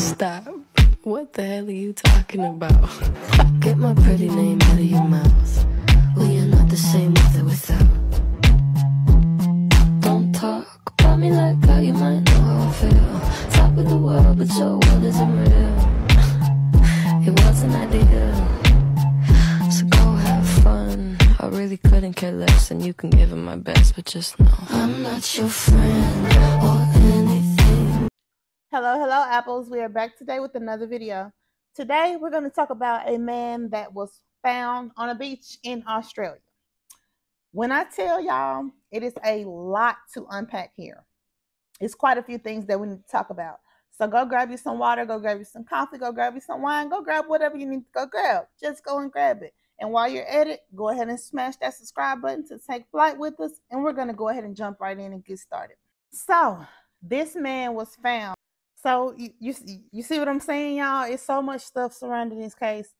Stop. What the hell are you talking about? Get my pretty name out of your mouth. We are not the same with or without. Don't talk about me like how you might know how I feel. Top of the world, but your world isn't real. It wasn't ideal. So go have fun. I really couldn't care less, and you can give it my best, but just know I'm not your friend or anything. Hello, Apples. We are back today with another video. Today, we're going to talk about a man that was found on a beach in Australia. When I tell y'all, it is a lot to unpack here. It's quite a few things that we need to talk about. So go grab you some water, go grab you some coffee, go grab you some wine, go grab whatever you need to go grab. Just go and grab it. And while you're at it, go ahead and smash that subscribe button to take flight with us. And we're going to go ahead and jump right in and get started. So this man was found. So you see what I'm saying, y'all? It's so much stuff surrounding this case.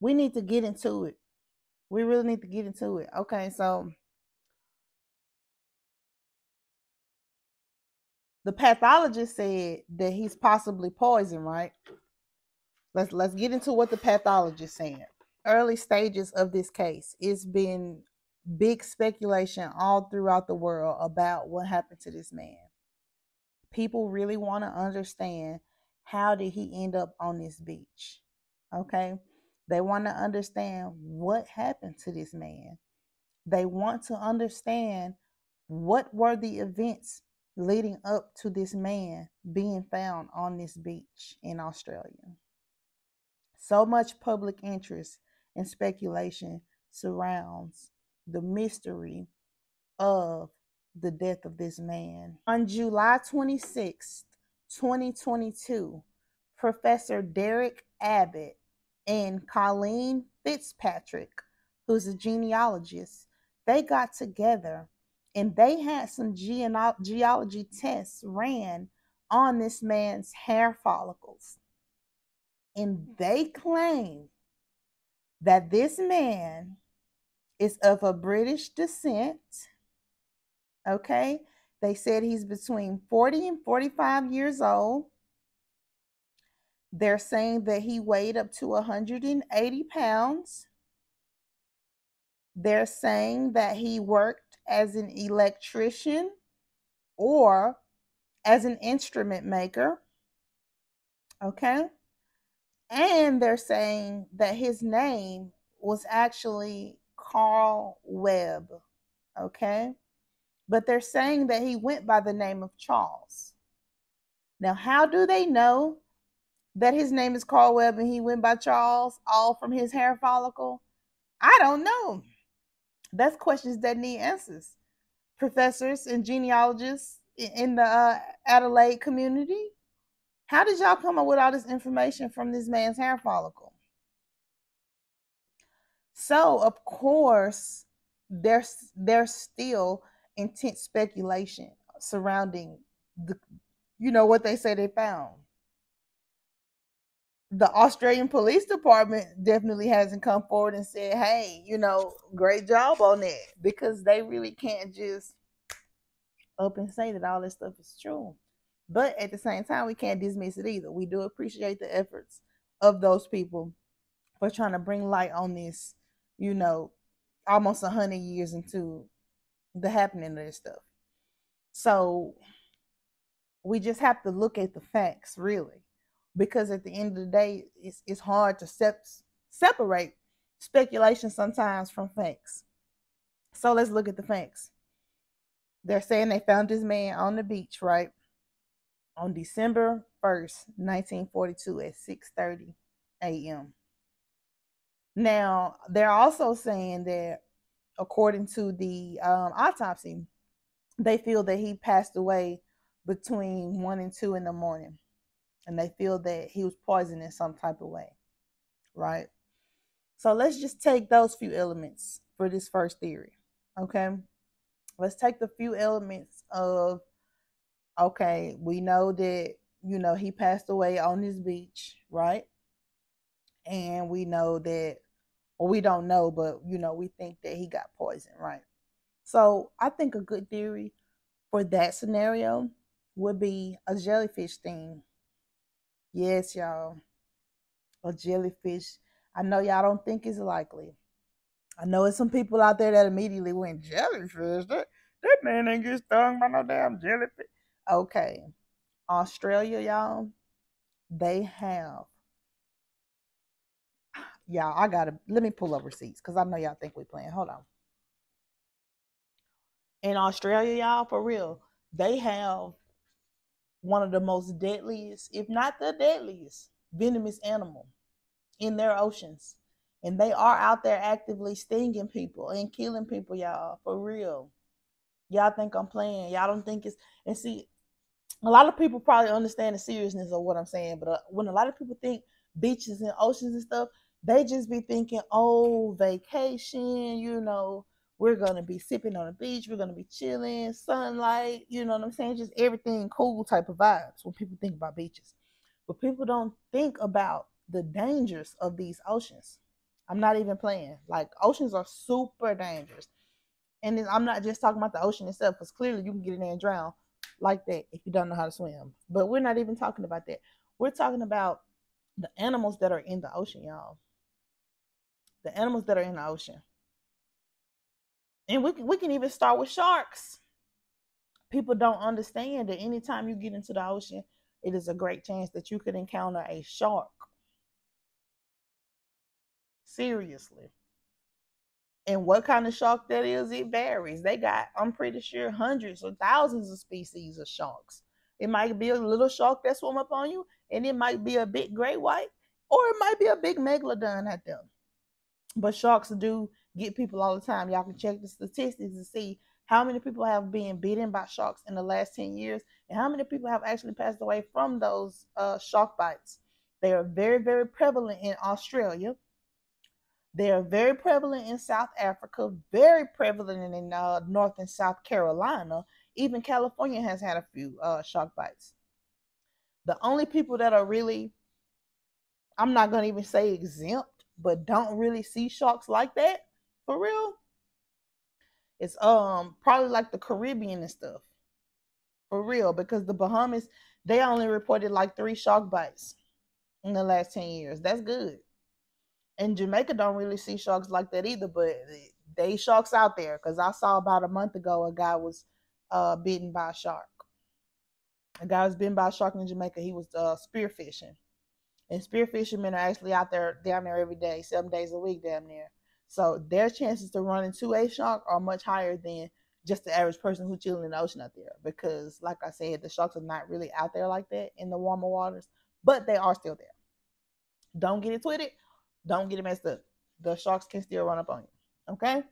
We need to get into it. We really need to get into it. Okay, so the pathologist said that he's possibly poisoned, right? Let's get into what the pathologist said. Early stages of this case, it's been big speculation all throughout the world about what happened to this man. People really want to understand, how did he end up on this beach? Okay. They want to understand what happened to this man. They want to understand what were the events leading up to this man being found on this beach in Australia. So much public interest and speculation surrounds the mystery of the death of this man. On July 26th, 2022, Professor Derek Abbott and Colleen Fitzpatrick, who's a genealogist, they got together and they had some geology tests ran on this man's hair follicles. And they claim that this man is of a British descent. Okay, they said he's between 40 and 45 years old. They're saying that he weighed up to 180 pounds. They're saying that he worked as an electrician or as an instrument maker. Okay, and they're saying that his name was actually Carl Webb. Okay. But they're saying that he went by the name of Charles. Now, how do they know that his name is Carl Webb and he went by Charles, all from his hair follicle? I don't know. That's questions that need answers. Professors and genealogists in the Adelaide community, how did y'all come up with all this information from this man's hair follicle? So, of course, there's still intense speculation surrounding what they say they found. The Australian Police Department definitely hasn't come forward and said, hey, great job on that, because they really can't just up and say that all this stuff is true. But at the same time, we can't dismiss it either. We do appreciate the efforts of those people for trying to bring light on this, almost 100 years into the happening of this stuff. So we just have to look at the facts, really, because at the end of the day, it's hard to separate speculation sometimes from facts. So let's look at the facts. They're saying they found this man on the beach, right, on December 1st, 1942 at 6:30 a.m. Now, they're also saying that according to the autopsy, they feel that he passed away between 1 and 2 in the morning. And they feel that he was poisoned in some type of way, right? So let's just take those few elements for this first theory, okay? Let's take the few elements of, okay, we know that, he passed away on this beach, right? And we know that, or we don't know, but, we think that he got poisoned, right? So I think a good theory for that scenario would be a jellyfish sting. Yes, y'all. A jellyfish. I know y'all don't think it's likely. I know it's some people out there that immediately went jellyfish. That man ain't get stung by no damn jellyfish. Okay. Australia, y'all, they have y'all. I gotta let me pull up receipts because I know y'all think we playing. Hold on. In Australia, y'all, for real, they have one of the most deadliest, if not the deadliest, venomous animal in their oceans. And they are out there actively stinging people and killing people, y'all, for real. Y'all think I'm playing. Y'all don't think it's, and see, a lot of people probably understand the seriousness of what I'm saying, but when a lot of people think beaches and oceans and stuff, they just be thinking, oh, vacation, we're gonna be sipping on the beach, we're gonna be chilling, sunlight, you know what I'm saying? Just everything cool type of vibes when people think about beaches. But people don't think about the dangers of these oceans. I'm not even playing. Like, oceans are super dangerous. And then I'm not just talking about the ocean itself, because clearly you can get in there and drown like that if you don't know how to swim. But we're not even talking about that. We're talking about the animals that are in the ocean, y'all. The animals that are in the ocean. And we can even start with sharks. People don't understand that anytime you get into the ocean, it is a great chance that you could encounter a shark. Seriously. And what kind of shark that is, it varies. They got, I'm pretty sure, hundreds or thousands of species of sharks. It might be a little shark that swim up on you, and it might be a big great white, or it might be a big megalodon at them. But sharks do get people all the time. Y'all can check the statistics to see how many people have been bitten by sharks in the last 10 years and how many people have actually passed away from those shark bites. They are very, very prevalent in Australia. They are very prevalent in South Africa, very prevalent in North and South Carolina. Even California has had a few shark bites. The only people that are really, I'm not going to even say exempt, but don't really see sharks like that, for real, it's probably like the Caribbean and stuff, for real, because the Bahamas, they only reported like 3 shark bites in the last 10 years. That's good. And Jamaica don't really see sharks like that either, but they sharks out there, because I saw about a month ago a guy was bitten by a shark. A guy was bitten by a shark in Jamaica. He was spearfishing. And spearfishermen are actually out there down there every day, 7 days a week down there. So their chances to run into a shark are much higher than just the average person who's chilling in the ocean out there. Because, like I said, the sharks are not really out there like that in the warmer waters, but they are still there. Don't get it twisted. Don't get it messed up. The sharks can still run up on you. Okay?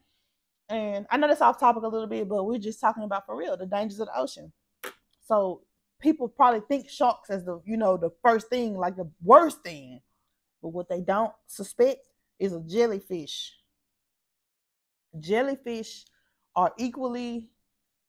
And I know that's off topic a little bit, but we're just talking about, for real, the dangers of the ocean. So people probably think sharks as the first thing, like the worst thing. But what they don't suspect is a jellyfish. Jellyfish are equally,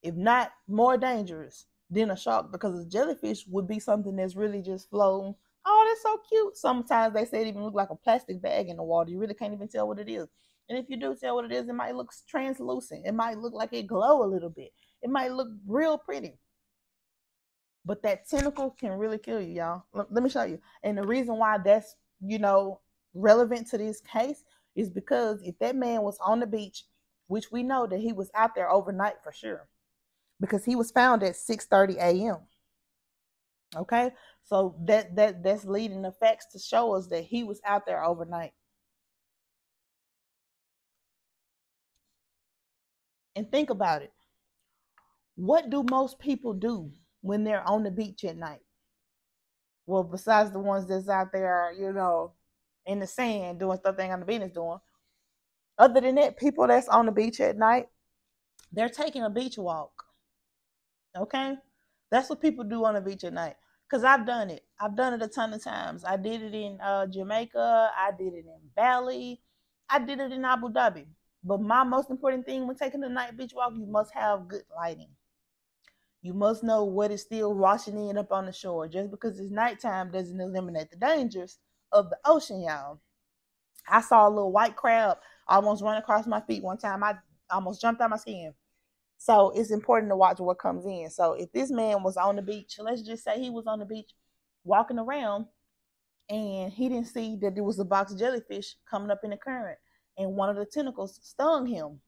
if not more dangerous than a shark, because a jellyfish would be something that's really just floating. Oh, that's so cute. Sometimes they say it even look like a plastic bag in the water. You really can't even tell what it is. And if you do tell what it is, it might look translucent. It might look like it glow a little bit. It might look real pretty. But that tentacle can really kill you, y'all. Let me show you. And the reason why that's, relevant to this case is because if that man was on the beach, which we know that he was out there overnight for sure, because he was found at 6:30 a.m. Okay, so that's leading the facts to show us that he was out there overnight. And think about it. What do most people do when they're on the beach at night? Well, besides the ones that's out there, in the sand doing stuff they ain't on the business doing. Other than that, people that's on the beach at night, they're taking a beach walk. Okay? That's what people do on the beach at night. Because I've done it. I've done it a ton of times. I did it in Jamaica. I did it in Bali. I did it in Abu Dhabi. But my most important thing when taking a night beach walk, you must have good lighting. You must know what is still washing in up on the shore. Just because it's nighttime doesn't eliminate the dangers of the ocean, y'all. I saw a little white crab almost run across my feet one time. I almost jumped out my skin. So it's important to watch what comes in. So if this man was on the beach, let's just say he was on the beach walking around, and he didn't see that there was a box jellyfish coming up in the current, and one of the tentacles stung him.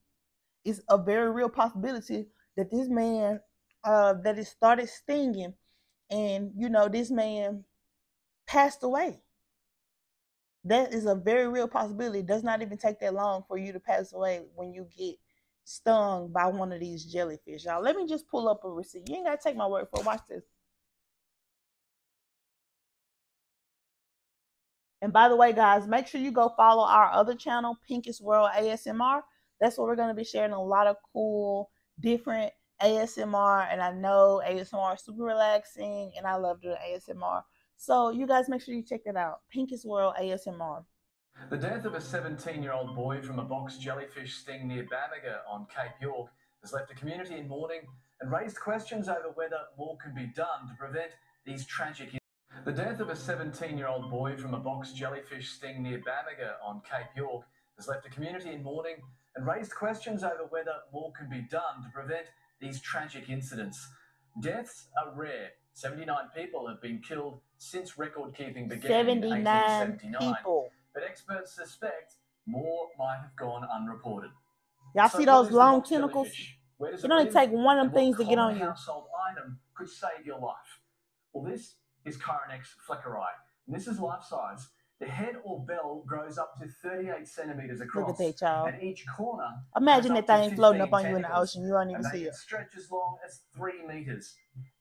It's a very real possibility that this man, that it started stinging, and this man passed away. That is a very real possibility. It does not even take that long for you to pass away when you get stung by one of these jellyfish. Y'all, let me just pull up a receipt. You ain't got to take my word for it. Watch this. And by the way, guys, make sure you go follow our other channel, Pinkest World ASMR. That's where we're going to be sharing a lot of cool, different ASMR. And I know ASMR is super relaxing, and I love doing ASMR. So you guys make sure you check that out. Pinkest World ASMR. The death of a 17-year-old boy from a box jellyfish sting near Bamaga on Cape York has left the community in mourning and raised questions over whether more can be done to prevent these tragic incidents. The death of a 17-year-old boy from a box jellyfish sting near Bamaga on Cape York has left the community in mourning and raised questions over whether more can be done to prevent these tragic incidents. Deaths are rare. 79 people have been killed since record-keeping began in 1879. People. But experts suspect more might have gone unreported. Y'all see those long tentacles? It only take one of them things to get on you. What household item could save your life? Well, this is Coronex fleckeri, and this is life-size. The head or bell grows up to 38 centimeters across. Look at that, y'all. And each corner. Imagine that thing floating up on you in the ocean. You don't even see it. Stretch as long as 3 meters.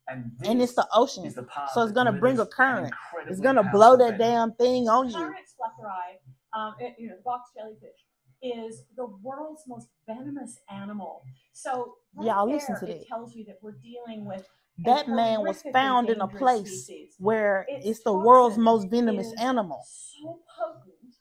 And it's the ocean, so it's gonna bring a current. It's gonna blow that damn thing on you. Coronex fleckeri, the box jellyfish, is the world's most venomous animal. So y'all listen to that. It tells you that we're dealing with. That man was found in a place where it's the world's most venomous animal. So potent,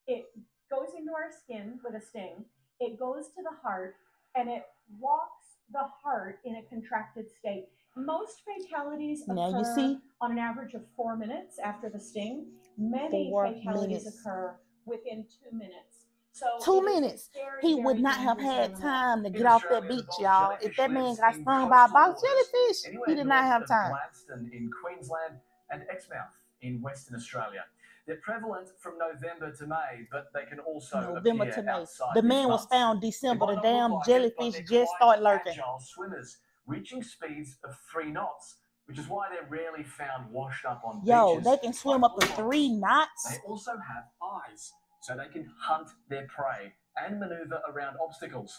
it goes into our skin with a sting. It goes to the heart, and it locks the heart in a contracted state. Most fatalities occur on an average of 4 minutes after the sting. Many fatalities occur within 2 minutes. So 2 minutes. He would not have had time to get off that beach, y'all. If that man got stung by a box jellyfish, he did not have time. Gladstone in Queensland and Exmouth in Western Australia. They're prevalent from November to May, but they can also appear outside. The man was found December. The damn jellyfish just started lurking. Agile swimmers reaching speeds of 3 knots, which is why they're rarely found washed up on beaches. Yo, they can swim up to 3 knots. They also have eyes, so they can hunt their prey and maneuver around obstacles.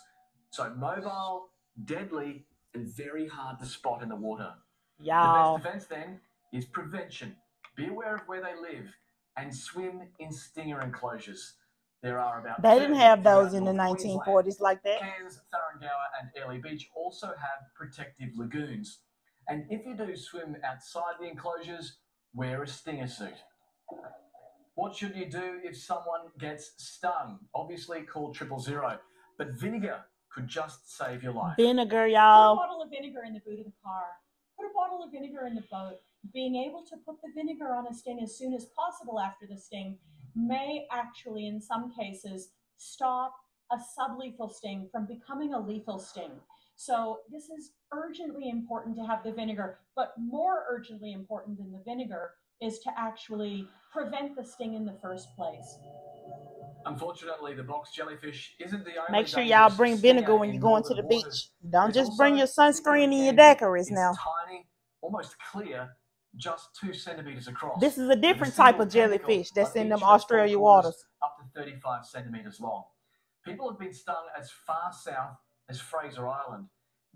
So mobile, deadly, and very hard to spot in the water. Y'all. The best defense then is prevention. Be aware of where they live and swim in stinger enclosures. There are about they didn't have those in the 1940s like that. Cairns, Thuringowa, and Airlie Beach also have protective lagoons. And if you do swim outside the enclosures, wear a stinger suit. What should you do if someone gets stung? Obviously call 000, but vinegar could just save your life. Vinegar, y'all. Put a bottle of vinegar in the boot of the car. Put a bottle of vinegar in the boat. Being able to put the vinegar on a sting as soon as possible after the sting may actually, in some cases, stop a sublethal sting from becoming a lethal sting. So this is urgently important to have the vinegar, but more urgently important than the vinegar is to actually prevent the sting in the first place. Unfortunately, the box jellyfish isn't the only. Make sure y'all bring vinegar when you go into the beach. Don't just bring your sunscreen and your daiquiris now. Tiny, almost clear, just 2 centimeters across. This is a different type of jellyfish that's in them Australia waters. Up to 35 centimeters long. People have been stung as far south as Fraser Island.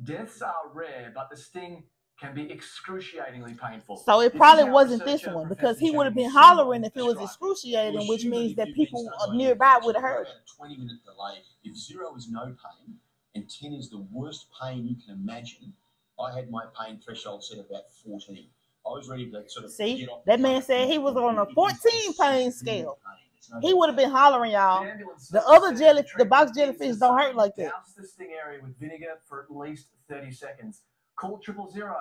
Deaths are rare, but the sting can be excruciating painful. So it probably wasn't this one, because he would have been hollering if it was excruciating, which means that people nearby would have heard. 20-minute delay. If 0 is no pain and 10 is the worst pain you can imagine, I had my pain threshold set about 14. I was ready to sort of see, that man said he was on a 14 pain scale. He would have been hollering, y'all. The other the box jellyfish don't hurt like that. Douse the sting area with vinegar for at least 30 seconds. Call 000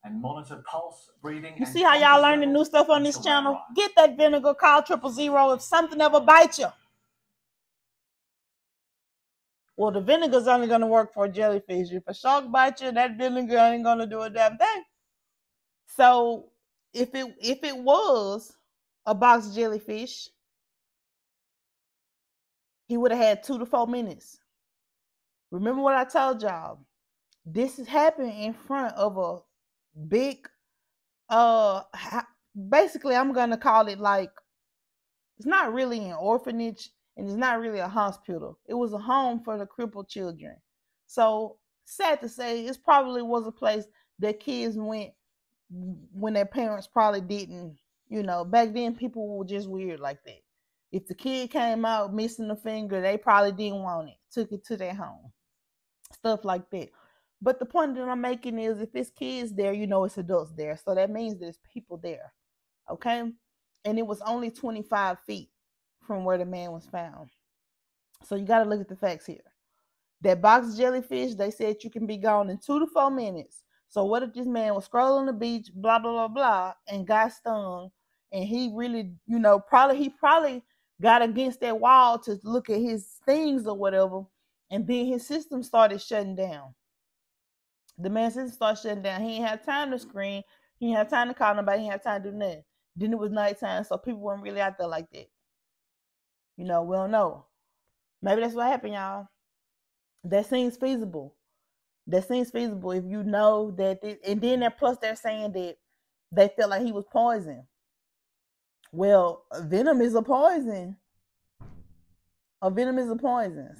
and monitor pulse, breathing. You see how y'all learning new stuff on this channel? Get that vinegar, call 000 if something ever bites you. Well, the vinegar's only going to work for a jellyfish. If a shark bites you, that vinegar ain't going to do a damn thing. So if it was a box jellyfish, he would have had 2 to 4 minutes. Remember what I told y'all? This is happening in front of a big, basically I'm gonna call it like, it's not really an orphanage and it's not really a hospital. It was a home for the crippled children. So sad to say, it probably was a place that kids went when their parents probably didn't. Back then people were just weird like that. If the kid came out missing a finger, they probably didn't want it, took it to their home, stuff like that. But the point that I'm making is, if it's kids there, it's adults there. So that means there's people there. Okay? And it was only 25 feet from where the man was found. So you got to look at the facts here. That box jellyfish, they said you can be gone in 2 to 4 minutes. So what if this man was scrolling on the beach, blah, blah, blah, blah, and got stung, and he really, probably got against that wall to look at his stings or whatever, and then his system started shutting down. The man's system started shutting down. He ain't had time to scream. He ain't had time to call nobody. He ain't had time to do nothing. Then it was nighttime, so people weren't really out there like that. We don't know. Maybe that's what happened, y'all. That seems feasible. If you know that, and then plus they're saying that they felt like he was poisoned. Well, venom is a poison.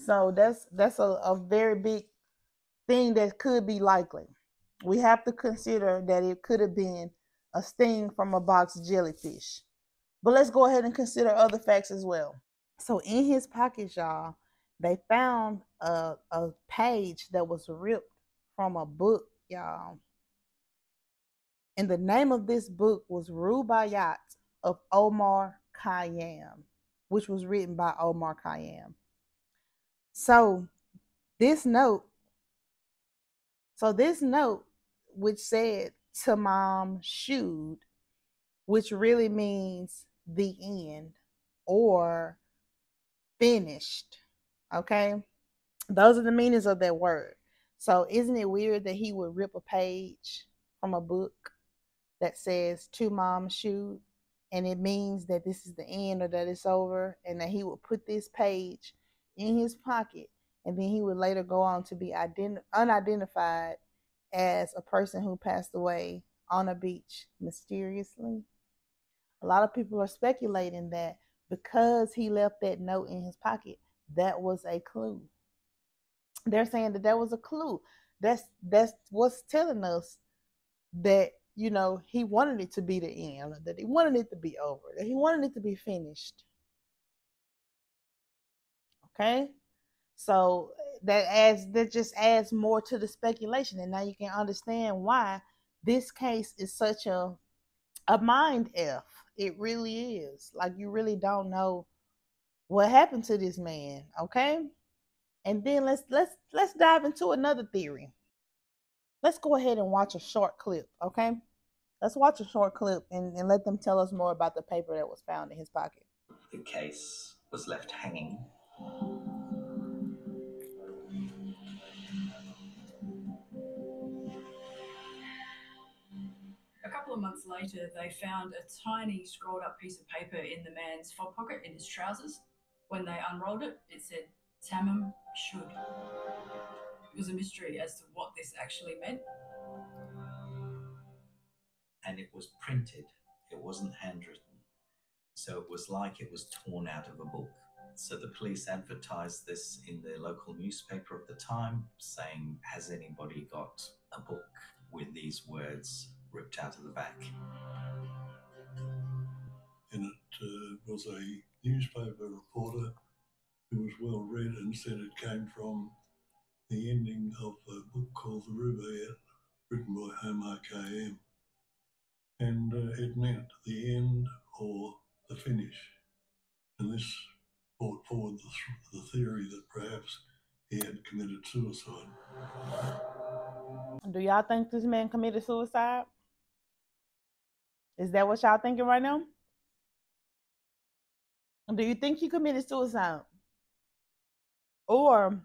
So that's a very big thing that could be likely. We have to consider that it could have been a sting from a box jellyfish. But let's go ahead and consider other facts as well. So in his pockets, y'all, they found a page that was ripped from a book, y'all. And the name of this book was Rubaiyat of Omar Khayyam, which was written by Omar Khayyam. So this note, which said Tamam Shud, which really means the end or finished. Okay? Those are the meanings of that word. So isn't it weird that he would rip a page from a book that says Tamam Shud, and it means that this is the end or that it's over, and that he would put this page in his pocket, and then he would later go on to be unidentified as a person who passed away on a beach mysteriously. A lot of people are speculating that because he left that note in his pocket, that was a clue. They're saying that was a clue. That's what's telling us that, he wanted it to be the end, that he wanted it to be over, that he wanted it to be finished. Okay? So that just adds more to the speculation, and now you can understand why this case is such a mind F. It really is. Like, you really don't know what happened to this man, okay? And then let's dive into another theory. Let's go ahead and watch a short clip, okay? Let's watch a short clip and let them tell us more about the paper that was found in his pocket. The case was left hanging. A couple of months later, they found a tiny scrolled up piece of paper in the man's fob pocket in his trousers. When they unrolled it, it said, Tamam Shud. It was a mystery as to what this actually meant. And it was printed. It wasn't handwritten. So it was like it was torn out of a book. So the police advertised this in the local newspaper of the time, saying, has anybody got a book with these words ripped out of the back? And it was a newspaper reporter who was well read and said it came from the ending of a book called The Rubaiyat, written by Omar Khayyam. And it meant the end or the finish. And this brought forward the theory that perhaps he had committed suicide. Do y'all think this man committed suicide? Is that what y'all thinking right now? Do you think he committed suicide? Or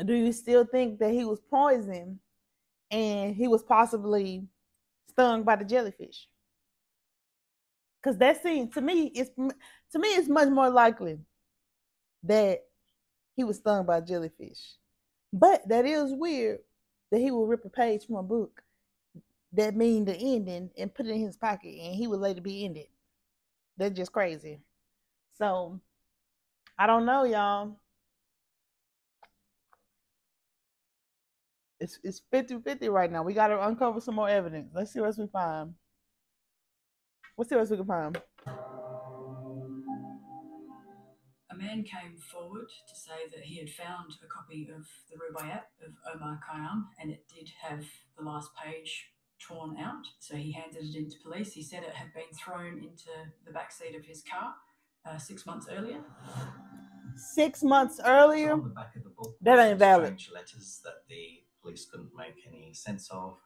do you still think that he was poisoned and he was possibly stung by the jellyfish? Because that scene, to me, it's much more likely that he was stung by a jellyfish. But that is weird that he would rip a page from a book that mean the ending and put it in his pocket and he would later be ended. That's just crazy. So I don't know, y'all. It's 50-50 right now. We gotta uncover some more evidence. Let's see what else we find. Let's see what else we can find. A man came forward to say that he had found a copy of the Rubaiyat of Omar Khayyam, and it did have the last page torn out. So he handed it in to police. He said it had been thrown into the backseat of his car 6 months earlier. 6 months earlier? So on the back of the book, that ain't valid. Strange letters that the police couldn't make any sense of,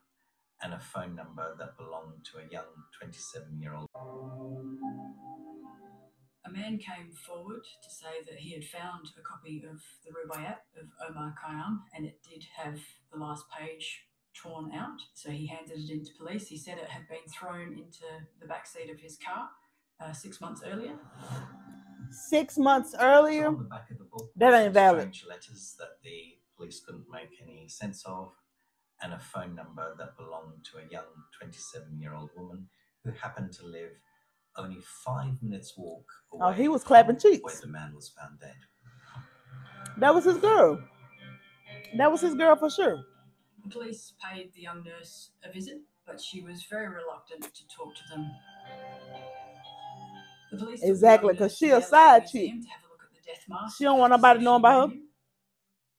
and a phone number that belonged to a young 27-year-old. A man came forward to say that he had found a copy of the Rubaiyat of Omar Khayyam, and it did have the last page torn out. So he handed it in to police. He said it had been thrown into the backseat of his car 6 months earlier. 6 months earlier? So on the back of the book, that ain't valid. Strange letters that the police couldn't make any sense of, and a phone number that belonged to a young 27-year-old woman who happened to live only 5 minutes walk away. Oh, he was clapping cheeks. Where the man was found dead. That was his girl. That was his girl for sure. The police paid the young nurse a visit, but she was very reluctant to talk to them. The police exactly, because she a side chick. to have a look at the death mask. She don't want nobody knowing about her.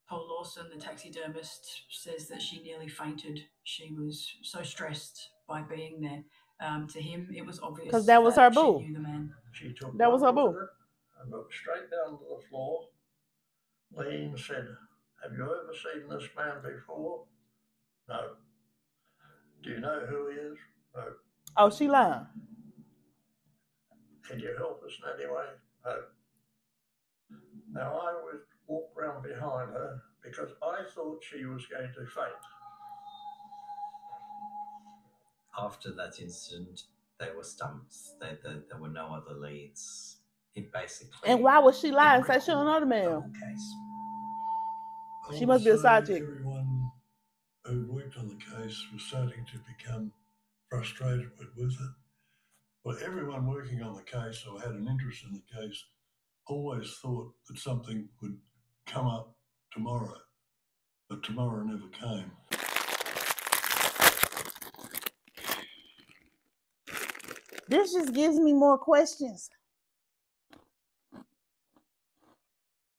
Paul Lawson, the taxidermist, says that she nearly fainted. She was so stressed by being there. To him, it was obvious because that was her boo. She knew the man. She took that was her boo. And looked straight down to the floor. Lean said, "Have you ever seen this man before?" "No." "Do you know who he is?" "No." Oh, she lying. "Can you help us in any way?" "No." Now I would walk round behind her because I thought she was going to faint. After that incident, they were stumped. There were no other leads. It basically. And why was she lying? Say she don't know the man. She must be a side chick. Everyone who worked on the case was starting to become frustrated with it. Well, everyone working on the case or had an interest in the case always thought that something would come up tomorrow, but tomorrow never came. This just gives me more questions.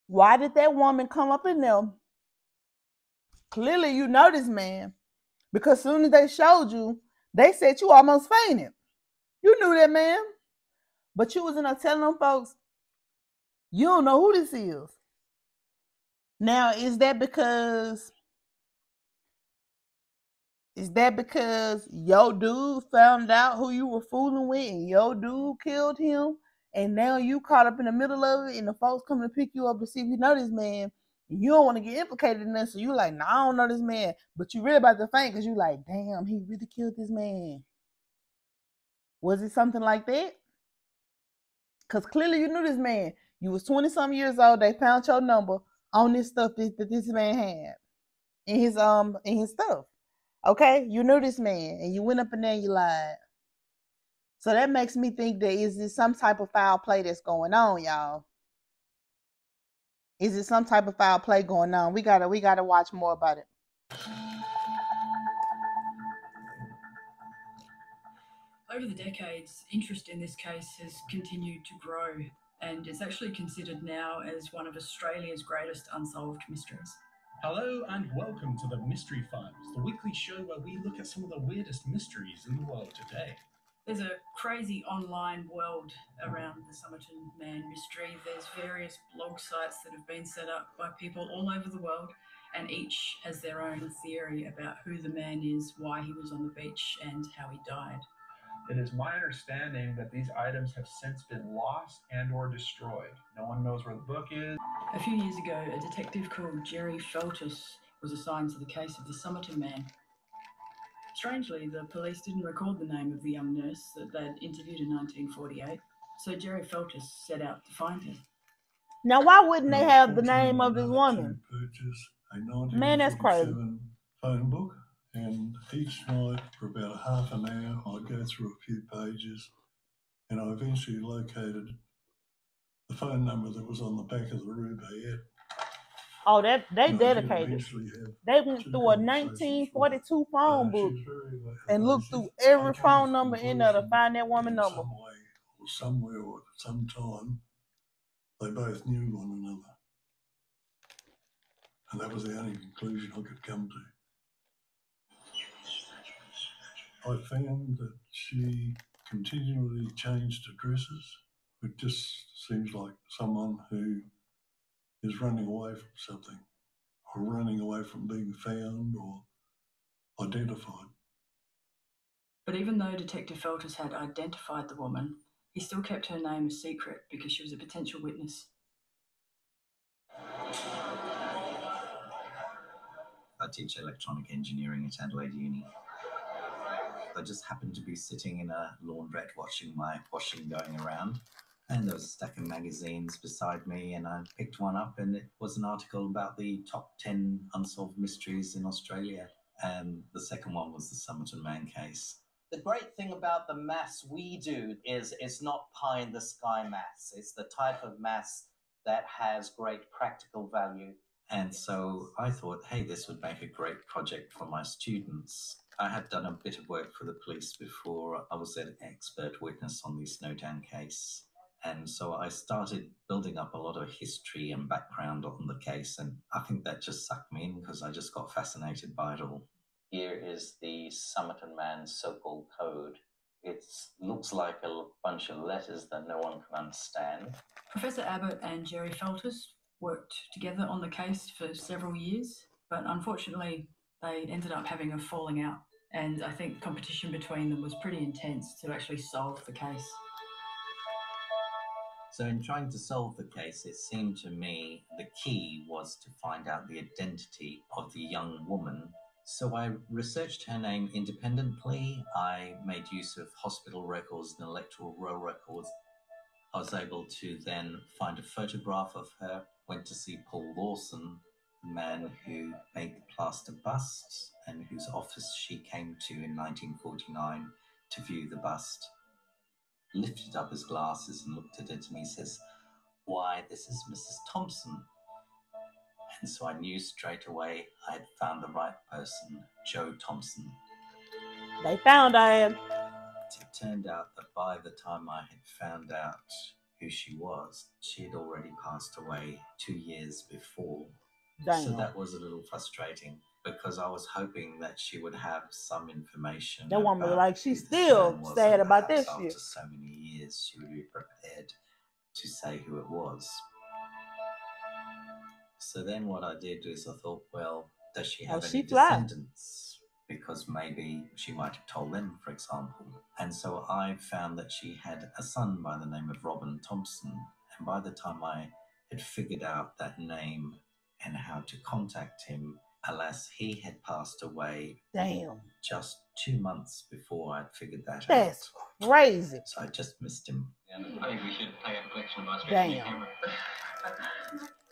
Why did that woman come up in there? Clearly you know this man, because as soon as they showed you, they said you almost fainted. You knew that man, but you was in there telling them folks, you don't know who this is. Now, is that because your dude found out who you were fooling with and your dude killed him, and now you caught up in the middle of it and the folks come to pick you up to see if you know this man, and you don't want to get implicated in this, so you like, nah, I don't know this man, but you really about to faint because you like, damn, he really killed this man. Was it something like that? Because clearly you knew this man. You was 20-something years old. They found your number on this stuff that this man had in his stuff. Okay, you knew this man, and you went up in there and you lied. So that makes me think that is this some type of foul play that's going on, y'all? Is it some type of foul play going on? We gotta watch more about it. Over the decades, interest in this case has continued to grow, and it's actually considered now as one of Australia's greatest unsolved mysteries. Hello and welcome to the Mystery Files, the weekly show where we look at some of the weirdest mysteries in the world today. There's a crazy online world around the Somerton Man mystery. There's various blog sites that have been set up by people all over the world, and each has their own theory about who the man is, why he was on the beach, and how he died. It is my understanding that these items have since been lost and or destroyed. No one knows where the book is. A few years ago, a detective called Jerry Feltus was assigned to the case of the Somerton Man. Strangely, the police didn't record the name of the young nurse that they'd interviewed in 1948, so Jerry Feltus set out to find her. Now, why wouldn't they I was have the fortunate name of this enough woman? to purchase a Man, that's crazy. 1947 phone book, and each night for about half an hour I'd go through a few pages, and I eventually located the phone number that was on the back of the Rubaiyat. Oh, that they And I did dedicated. eventually have They went two through a conversations with 1942 phone her. book She was very and looked evasive. through every I came phone to the number in there to conclusion find that woman in number. some way or somewhere or at some time they both knew one another. And that was the only conclusion I could come to. I found that she continually changed addresses. It just seems like someone who is running away from something, or running away from being found or identified. But even though Detective Feltus had identified the woman, he still kept her name a secret because she was a potential witness. I teach electronic engineering at Adelaide Uni. I just happened to be sitting in a laundrette watching my washing going around, and there was a stack of magazines beside me, and I picked one up, and it was an article about the top 10 unsolved mysteries in Australia, and the second one was the Somerton Man case. The great thing about the maths we do is it's not pie-in-the-sky maths. It's the type of maths that has great practical value. And so I thought, hey, this would make a great project for my students. I had done a bit of work for the police before. I was an expert witness on the Snowdown case. And so I started building up a lot of history and background on the case. And I think that just sucked me in because I just got fascinated by it all. Here is the Somerton Man so-called code. It looks like a bunch of letters that no one can understand. Professor Abbott and Jerry Feltus worked together on the case for several years, but unfortunately they ended up having a falling out, and I think competition between them was pretty intense to actually solve the case. So in trying to solve the case, it seemed to me the key was to find out the identity of the young woman. So I researched her name independently. I made use of hospital records and electoral roll records. I was able to then find a photograph of her, went to see Paul Lawson, the man who made the plaster bust and whose office she came to in 1949 to view the bust. Lifted up his glasses and looked at it, and he says, "Why, this is Mrs. Thompson." And so I knew straight away I had found the right person, Joe Thompson. They found her. It turned out that by the time I had found out who she was, she had already passed away 2 years before. Damn. So that was a little frustrating because I was hoping that she would have some information. That woman was about like, who she's this still man was, sad and about perhaps this after shit. so many years, she would be prepared to say who it was. So then what I did is I thought, well, does she have any descendants? Because maybe she might have told them, for example. And so I found that she had a son by the name of Robin Thompson. And by the time I had figured out that name and how to contact him, alas, he had passed away. Damn. Just 2 months before I'd figured that out. That's crazy. So I just missed him. I think we should take out a collection of our Damn.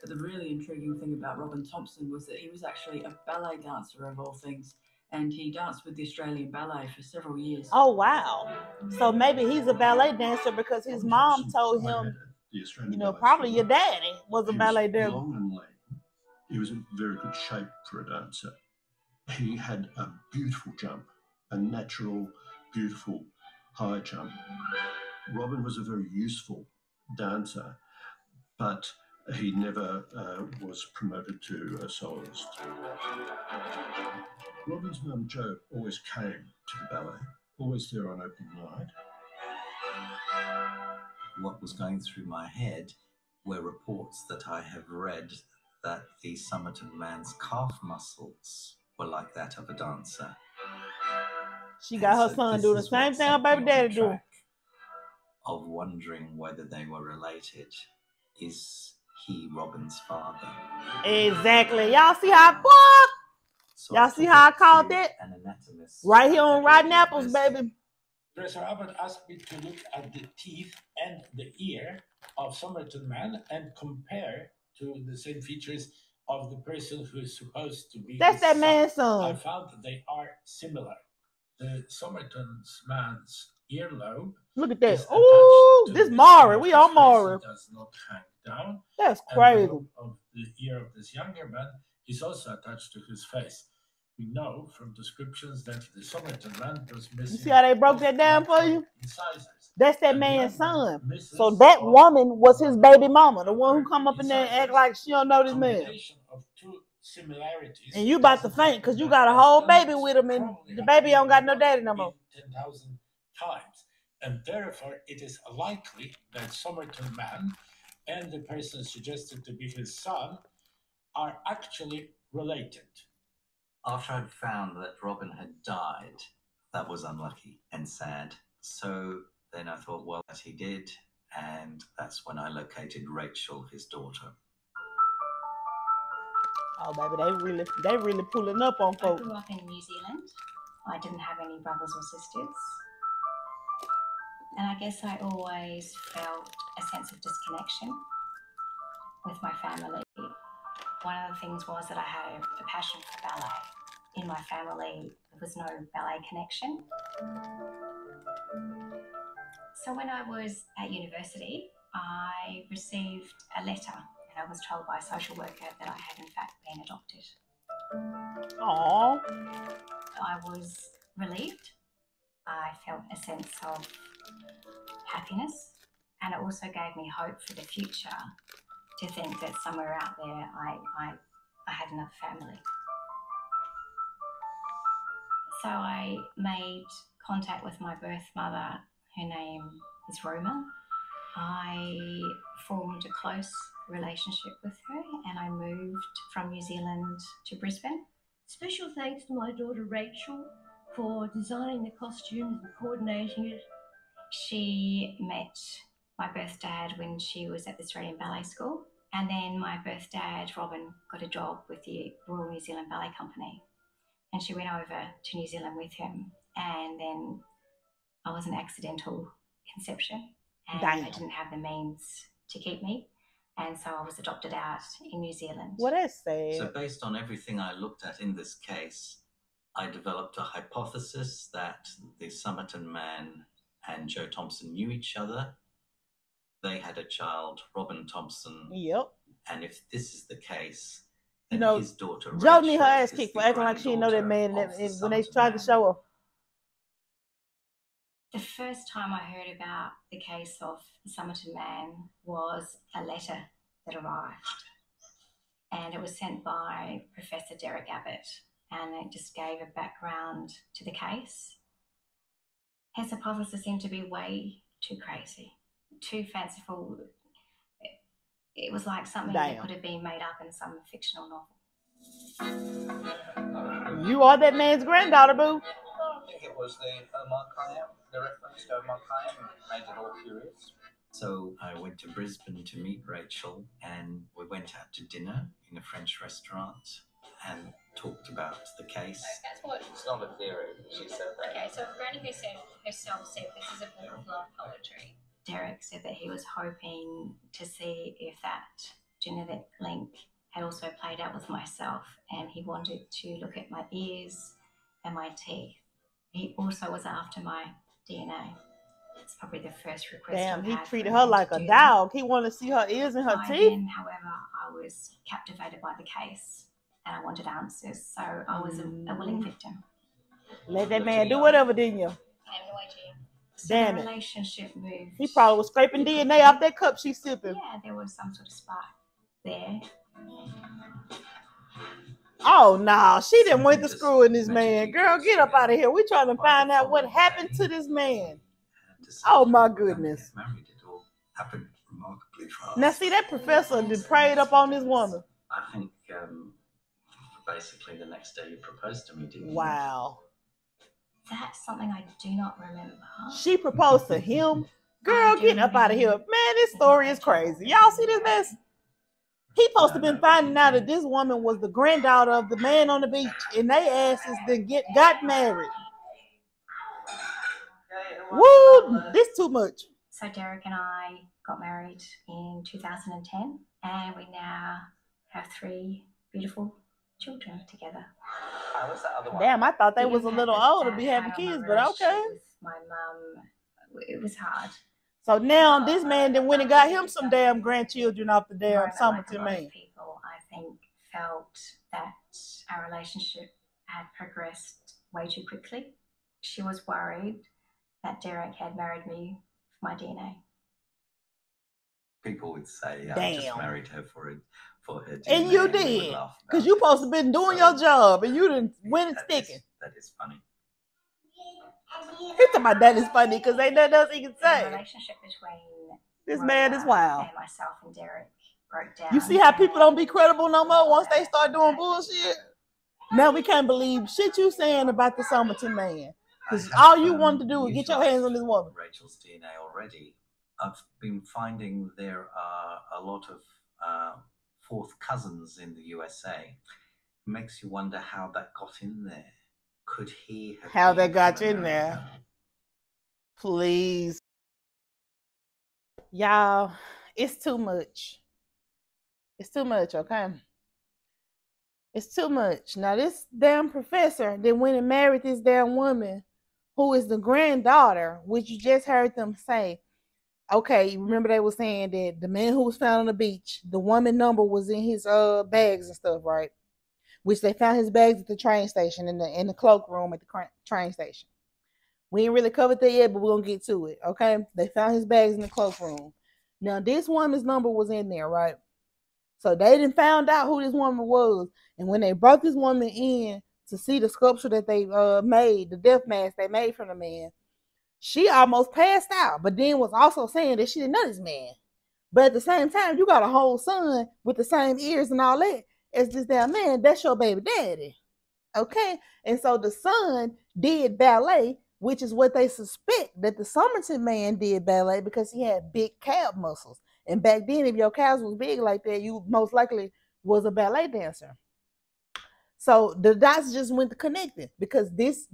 But the really intriguing thing about Robin Thompson was that he was actually a ballet dancer of all things, and he danced with the Australian Ballet for several years. Oh, wow. So maybe he's a ballet dancer because his mom told him, you know, probably your daddy was a ballet dancer. Long and lean. He was in very good shape for a dancer. He had a beautiful jump, a natural, beautiful high jump. Robin was a very useful dancer, but he never was promoted to a soloist. Robin's mum, Jo, always came to the ballet, always there on opening night. What was going through my head were reports that I have read that the Somerton Man's calf muscles were like that of a dancer. She got her son do the same thing her baby daddy do. Of wondering whether they were related. Is he Robin's father? Exactly. Y'all see how fuck? So Y'all see how I called that? An anatomist Right here on at Rotten Adelaide Apples, University. baby. Professor Albert asked me to look at the teeth and the ear of Somerton Man and compare to the same features of the person who is supposed to be That's his that son. man's son. I found that they are similar. The Somerton Man's earlobe. Look at that. is Ooh, attached to this the Maury. skin of We his on face. Maury. It does not hang down. That's And crazy. the lobe of the ear of this younger man is also attached to his face. We know from descriptions that the Somerton Man was missing. You see how they broke that down for you? Incisors. That's that And man's the other son. misses So that of woman was his baby mama, the one who come up in there and act incisors. like she don't know this man. Combination of two similarities And you about to doesn't faint because you mean got a that whole experiments baby with him, and probably the have baby been don't got no done daddy no more. 10,000 times. And therefore, it is likely that Somerton Man and the person suggested to be his son are actually related. After I'd found that Robin had died, that was unlucky and sad. So then I thought, well, that he did, and that's when I located Rachel, his daughter. Oh, baby, they really pulling up on I folks. grew up in New Zealand. I didn't have any brothers or sisters. And I guess I always felt a sense of disconnection with my family. One of the things was that I had a passion for ballet. In my family, there was no ballet connection. So when I was at university, I received a letter, and I was told by a social worker that I had in fact been adopted. Aww. I was relieved. I felt a sense of happiness, and it also gave me hope for the future to think that somewhere out there I had another family. So I made contact with my birth mother. Her name is Roma. I formed a close relationship with her, and I moved from New Zealand to Brisbane. Special thanks to my daughter Rachel for designing the costumes and coordinating it. She met my birth dad when she was at the Australian Ballet School, and then my birth dad, Robin, got a job with the Royal New Zealand Ballet Company, and she went over to New Zealand with him, and then I was an accidental conception, and Damn. they didn't have the means to keep me, and so I was adopted out in New Zealand. Well, that's sad. So based on everything I looked at in this case, I developed a hypothesis that the Somerton Man and Joe Thompson knew each other. They had a child, Robin Thompson. Yep. And if this is the case, You then know, his daughter Joe need her Rachel ass is kicked the for acting like she didn't know that man granddaughter of the when they Somerton tried to Man. show her. The first time I heard about the case of the Somerton Man was a letter that arrived, and it was sent by Professor Derek Abbott, and it just gave a background to the case. His hypothesis seemed to be way too crazy, too fanciful. It was like something that Damn. could have been made up in some fictional novel. You are that man's granddaughter, boo. I think it was the Omar Khayyam, the reference to Omar Khayyam made it all curious. So I went to Brisbane to meet Rachel, and we went out to dinner in a French restaurant and talked about the case. That's what. It's not a theory, she said that. Okay, so Granny herself said this is a book of love poetry. Derek said that he was hoping to see if that genetic link had also played out with myself, and he wanted to look at my ears and my teeth. He also was after my DNA. It's probably the first request. Damn, I've he had treated for her him like to a do dog. He wanted to see her ears and her By teeth. then, however, I was captivated by the case, and I wanted answers, so I was a willing victim. Let that man do whatever, didn't you? So Damn the it. relationship moved. He probably was scraping DNA off that cup she's sipping. Yeah, there was some sort of spark there. Oh, no. She didn't wait to screw in this man. Girl, get up out of here. We're trying to find out what happened to this man. Oh, my goodness. Married, it all happened remarkably fast. Now, see, that professor did prayed up on this woman. I think basically the next day you proposed to me, didn't you? Wow. That's something I do not remember. She proposed to him. Girl, get up out of here. Man, this story is crazy. Y'all see this mess? He supposed to been finding out that this woman was the granddaughter of the man on the beach, and they asses then got married. Woo! This too much. So Derek and I got married in 2010, and we now have 3 beautiful children together. What's that other one? Damn, I thought they was a little old to be having kids, but okay. With my mum, it was hard. So now this man then went and got him some damn grandchildren off the damn Somerton Man. People, I think, felt that our relationship had progressed way too quickly. She was worried that Derek had married me for my DNA. People would say, Damn. I just married her for her DNA. And you did. Because you supposed to been doing your job and you didn't win it sticking. That is funny. He talking about that is funny because ain't nothing else he can say. The relationship between this man is wild. And myself and Derek broke down. You see how people don't be credible no more once they start doing bullshit? Now we can't believe shit you saying about the Somerton Man. Because all you wanted to do was get your hands on this woman. Rachel's DNA already. I've been finding there are a lot of fourth cousins in the USA. It makes you wonder how that got in there. Could he have how that got in there? Please. Y'all, it's too much. It's too much, okay? It's too much. Now, this damn professor that went and married this damn woman who is the granddaughter, which you just heard them say. Okay, remember they were saying that the man who was found on the beach, the woman number was in his bags and stuff, right? Which they found his bags at the train station in the cloakroom at the train station. We ain't really covered that yet, but we're gonna get to it. Okay, they found his bags in the cloakroom. Now this woman's number was in there, right? So they didn't found out who this woman was, and when they brought this woman in to see the sculpture that they made, the death mask they made from the man, she almost passed out, but then was also saying that she didn't know this man. But at the same time, you got a whole son with the same ears and all that. It's just that man, that's your baby daddy. Okay? And so the son did ballet, which is what they suspect that the Somerton Man did ballet because he had big calf muscles. And back then, if your calves was big like that, you most likely was a ballet dancer. So the dots just went to connecting because this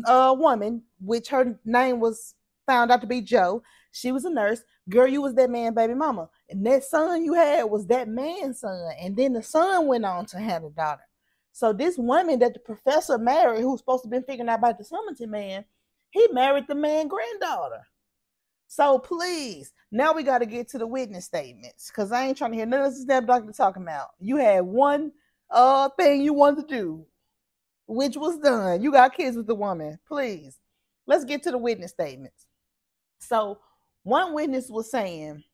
woman, which her name was found out to be Joe, she was a nurse. Girl, you was that man, baby mama. And that son you had was that man's son. And then the son went on to have a daughter. So this woman that the professor married, who's supposed to be figuring out about the Somerton Man, he married the man's granddaughter. So please, now we got to get to the witness statements because I ain't trying to hear none of this damn doctor talking about. You had one thing you wanted to do, which was done. You got kids with the woman. Please, let's get to the witness statements. So one witness was saying,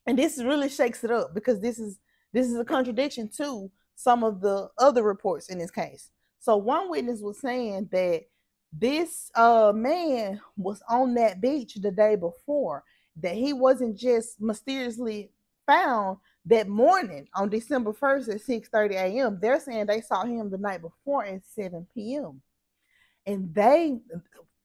and this really shakes it up because this is a contradiction to some of the other reports in this case. So one witness was saying that this man was on that beach the day before, that he wasn't just mysteriously found that morning on December 1st at 6:30 a.m. They're saying they saw him the night before at 7 p.m. And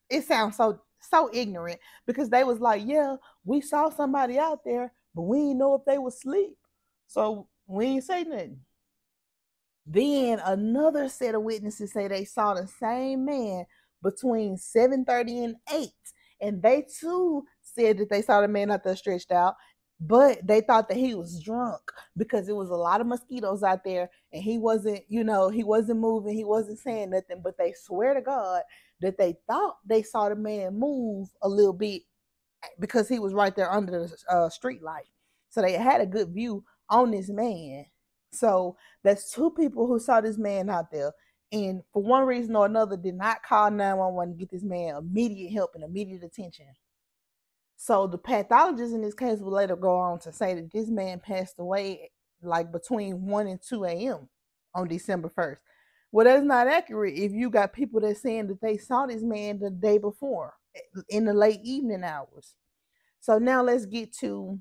it sounds so ignorant because they was like, yeah, we saw somebody out there, but we didn't know if they was asleep. So we ain't say nothing. Then another set of witnesses say they saw the same man between 7:30 and 8. And they too said that they saw the man out there stretched out, but they thought that he was drunk because it was a lot of mosquitoes out there and he wasn't, he wasn't moving, he wasn't saying nothing, but they swear to God that they thought they saw the man move a little bit because he was right there under the street light. So they had a good view on this man. So that's 2 people who saw this man out there and for one reason or another did not call 911 to get this man immediate help and immediate attention. So the pathologist in this case will later go on to say that this man passed away like between 1 and 2 a.m. on December 1st. Well, that's not accurate if you got people that saying that they saw this man the day before in the late evening hours. So now let's get to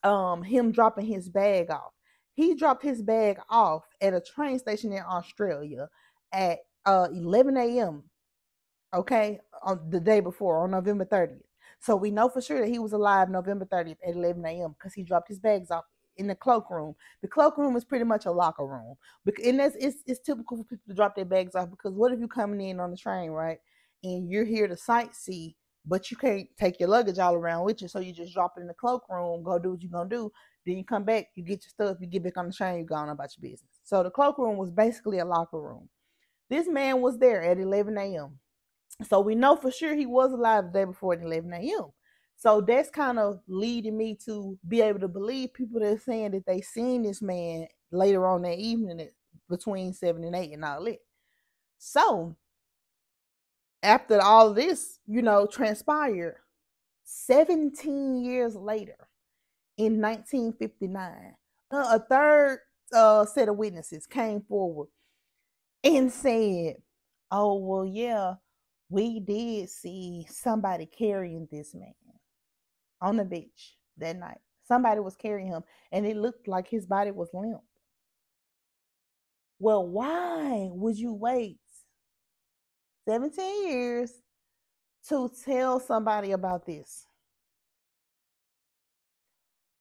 him dropping his bag off. He dropped his bag off at a train station in Australia at 11 a.m. Okay, on the day before, on November 30th. So we know for sure that he was alive November 30th at 11 a.m. because he dropped his bags off in the cloakroom. The cloakroom is pretty much a locker room. And it's typical for people to drop their bags off, because what if you're coming in on the train, right? And you're here to sightsee, but you can't take your luggage all around with you, so you just drop it in the cloakroom, go do what you're gonna do. Then you come back, you get your stuff, you get back on the train, you go on about your business. So the cloakroom was basically a locker room. This man was there at 11 a.m. So we know for sure he was alive the day before at 11 a.m. So that's kind of leading me to be able to believe people that are saying that they seen this man later on that evening between 7 and 8 and all that. So after all of this, transpired, 17 years later, in 1959, a third set of witnesses came forward and said, oh, well, yeah, we did see somebody carrying this man on the beach that night. Somebody was carrying him, and it looked like his body was limp. Well, why would you wait 17 years to tell somebody about this?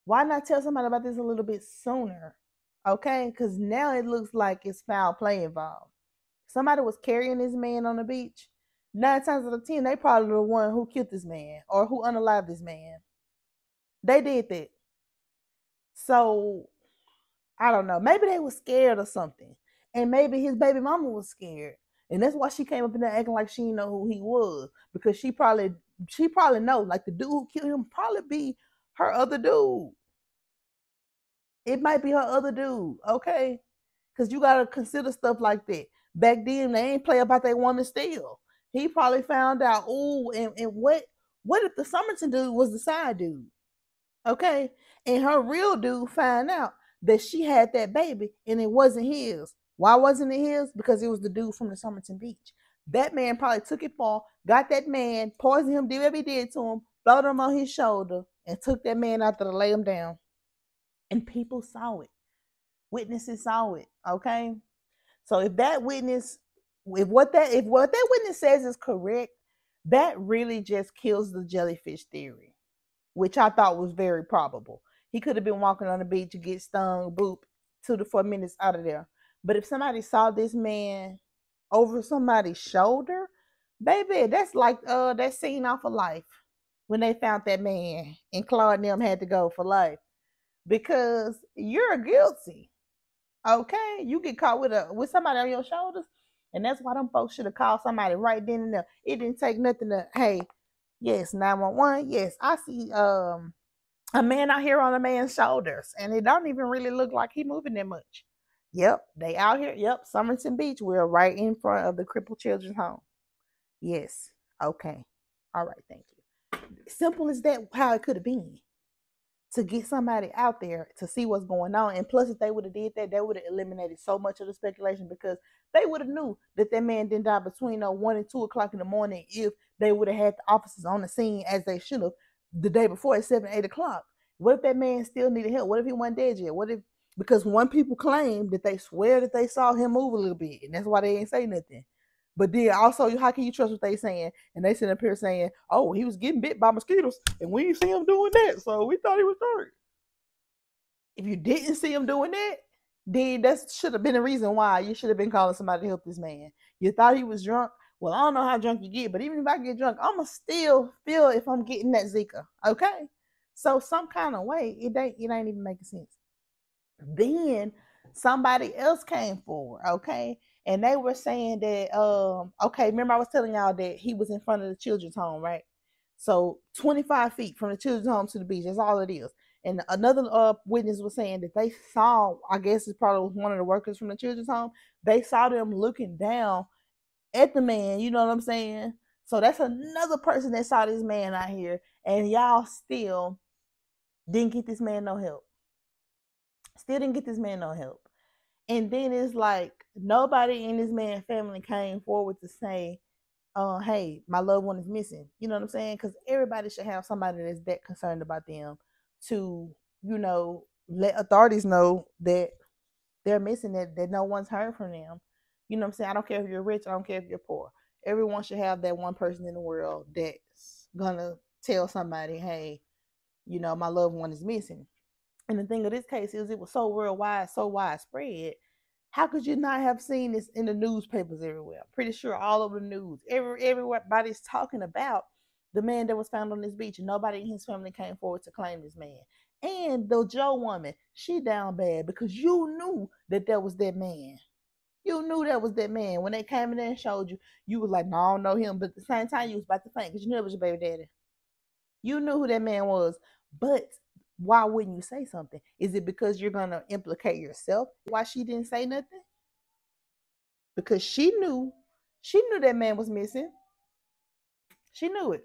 Why not tell somebody about this a little bit sooner? Okay, because now it looks like it's foul play involved. Somebody was carrying this man on the beach. 9 times out of 10, they probably the one who killed this man or who unalived this man. They did that. So, I don't know. Maybe they were scared or something. And maybe his baby mama was scared. And that's why she came up in there acting like she didn't know who he was. Because she probably know, like, the dude who killed him probably be her other dude. It might be her other dude, okay? Because you got to consider stuff like that. Back then, they ain't play about they want to steal. He probably found out, and what if the Somerton dude was the side dude? Okay? And her real dude found out that she had that baby and it wasn't his. Why wasn't it his? Because it was the dude from the Somerton Beach. That man probably took it for, got that man, poisoned him, did whatever he did to him, throwed him on his shoulder, and took that man out there to lay him down. And people saw it. Witnesses saw it. Okay? So if that witness, if what that witness says is correct, that really just kills the jellyfish theory, which I thought was very probable. He could have been walking on the beach to get stung, boop, 2 to 4 minutes out of there. But if somebody saw this man over somebody's shoulder, baby, that's like that scene off of Life when they found that man and Claude and them had to go for life because you're guilty. Okay, you get caught with somebody on your shoulders, and that's why them folks should have called somebody right then and there. It didn't take nothing to, hey, yes, 911. Yes, I see a man out here on a man's shoulders, and it don't even really look like he moving that much. Yep, they out here. Yep, Somerton Beach. We're right in front of the crippled children's home. Yes. Okay. All right. Thank you. Simple as that. How it could have been. To get somebody out there to see what's going on. And plus, if they would have did that, they would have eliminated so much of the speculation because they would have knew that man didn't die between 1 and 2 o'clock in the morning if they would have had the officers on the scene as they should have the day before at 7, 8 o'clock. What if that man still needed help? What if he wasn't dead yet? What if, because one people claim that they swear that they saw him move a little bit, and that's why they ain't say nothing. But then also, how can you trust what they saying? And they sit up here saying, oh, he was getting bit by mosquitoes and we didn't see him doing that. So we thought he was hurt. If you didn't see him doing that, then that should have been a reason why you should have been calling somebody to help this man. You thought he was drunk. Well, I don't know how drunk you get, but even if I get drunk, I'm going to still feel if I'm getting that Zika. Okay? So some kind of way, it ain't even making sense. Then somebody else came forward, okay? And they were saying that, okay, remember I was telling y'all that he was in front of the children's home, right? So 25 feet from the children's home to the beach, that's all it is. And another witness was saying that they saw, I guess it's probably one of the workers from the children's home, they saw them looking down at the man, you know what I'm saying? So that's another person that saw this man out here, and y'all still didn't get this man no help. Still didn't get this man no help. And then it's like nobody in this man's family came forward to say, hey, my loved one is missing. You know what I'm saying? Because everybody should have somebody that's that concerned about them to, let authorities know that they're missing, that no one's heard from them. You know what I'm saying? I don't care if you're rich. I don't care if you're poor. Everyone should have that one person in the world that's going to tell somebody, hey, my loved one is missing. And the thing of this case is it was so worldwide, so widespread. How could you not have seen this in the newspapers everywhere? I'm pretty sure all over the news. Everybody's talking about the man that was found on this beach, and nobody in his family came forward to claim this man. And the Joe woman, she down bad because you knew that was that man. You knew that was that man. When they came in there and showed you, you was like, no, I don't know him. But at the same time, you was about to faint because you knew it was your baby daddy. You knew who that man was. But why wouldn't you say something? Is it because you're going to implicate yourself? Why she didn't say nothing? Because she knew that man was missing. She knew it.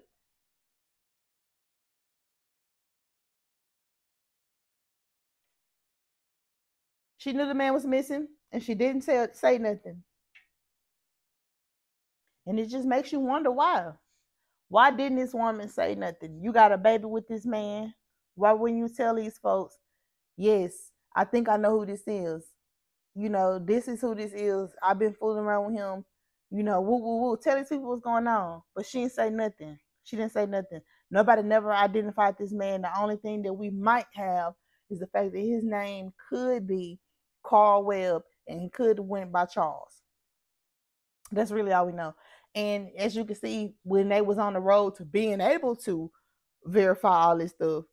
She knew the man was missing, and she didn't say nothing. And it just makes you wonder why. Why didn't this woman say nothing? You got a baby with this man. Why wouldn't you tell these folks, yes, I think I know who this is. You know, this is who this is. I've been fooling around with him. You know, woo, woo, woo. Tell these people what's going on. But she didn't say nothing. She didn't say nothing. Nobody never identified this man. The only thing that we might have is the fact that his name could be Carl Webb and he could have went by Charles. That's really all we know. And as you can see, when they was on the road to being able to verify all this stuff,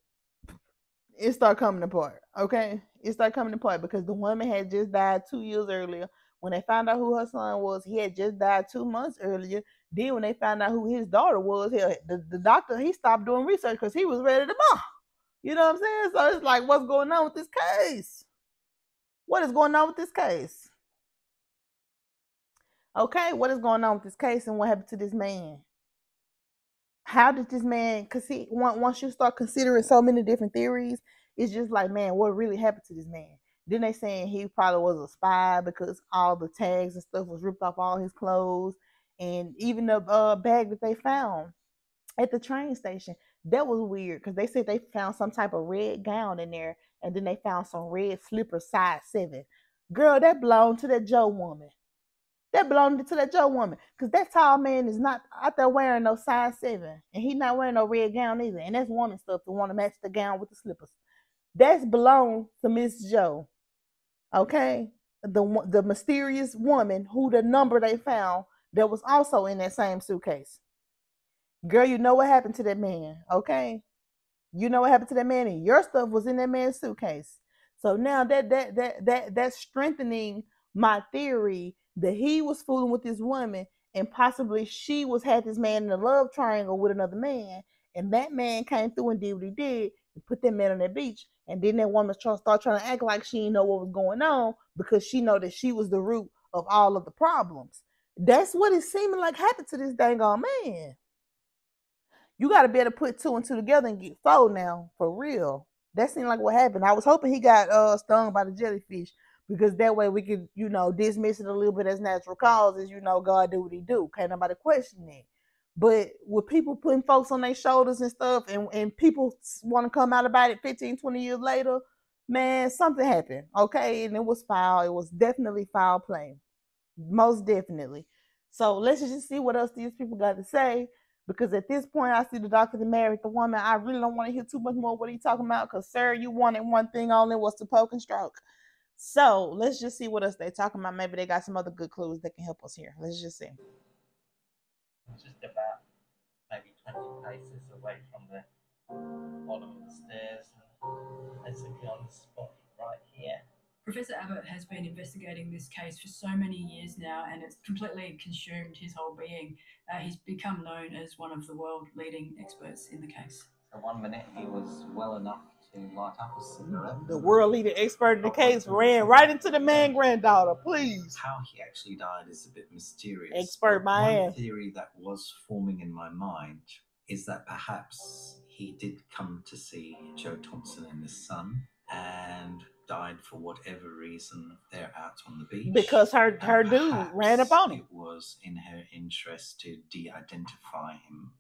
it started coming apart. Okay, it started coming apart because the woman had just died 2 years earlier. When they found out who her son was, he had just died 2 months earlier. Then when they found out who his daughter was, the doctor, he stopped doing research because he was ready to bomb. You know what I'm saying? So it's like, what's going on with this case? What is going on with this case? Okay, what is going on with this case and what happened to this man? How did this man, because once you start considering so many different theories, it's just like, man, what really happened to this man? Then they saying he probably was a spy because all the tags and stuff was ripped off all his clothes. And even the bag that they found at the train station, that was weird because they said they found some type of red gown in there. And then they found some red slippers size 7. Girl, that belonged to that Joe woman. That belonged to that Joe woman. Because that tall man is not out there wearing no size 7. And he's not wearing no red gown either. And that's woman stuff to want to match the gown with the slippers. That's belonged to Miss Joe. Okay? The mysterious woman who the number they found that was also in that same suitcase. Girl, you know what happened to that man. Okay? You know what happened to that man, and your stuff was in that man's suitcase. So now that's strengthening my theory that he was fooling with this woman, and possibly she had this man in a love triangle with another man, and that man came through and did what he did and put that man on that beach, and then that woman start trying to act like she didn't know what was going on because she know that she was the root of all of the problems. That's what it seeming like happened to this dang old man. You got to be able to put 2 and 2 together and get 4 now, for real. That seemed like what happened. I was hoping he got stung by the jellyfish because that way we could, dismiss it a little bit as natural causes. God do what he do. Can't nobody question it. But with people putting folks on their shoulders and stuff and people want to come out about it 15, 20 years later, man, something happened, okay? And it was foul. It was definitely foul play. Most definitely. So let's just see what else these people got to say. Because at this point, I see the doctor that married the woman. I really don't want to hear too much more what he's talking about. Because, sir, you wanted one thing only, was to poke and stroke. So let's just see what else they're talking about. Maybe they got some other good clues that can help us here. Let's just see. Just about maybe 20 paces away from the bottom of the stairs. Basically on the spot right here. Professor Abbott has been investigating this case for so many years now, and it's completely consumed his whole being. He's become known as one of the world leading experts in the case. So 1 minute he was well enough to light up a cigarette. The world leading expert in the case ran right into the man granddaughter, please. How he actually died is a bit mysterious. Expert my One ass. theory that was forming in my mind is that perhaps he did come to see Joe Thompson and his son and died for whatever reason. They're out on the beach. Because her dude ran up on him. It was in her interest to de-identify him.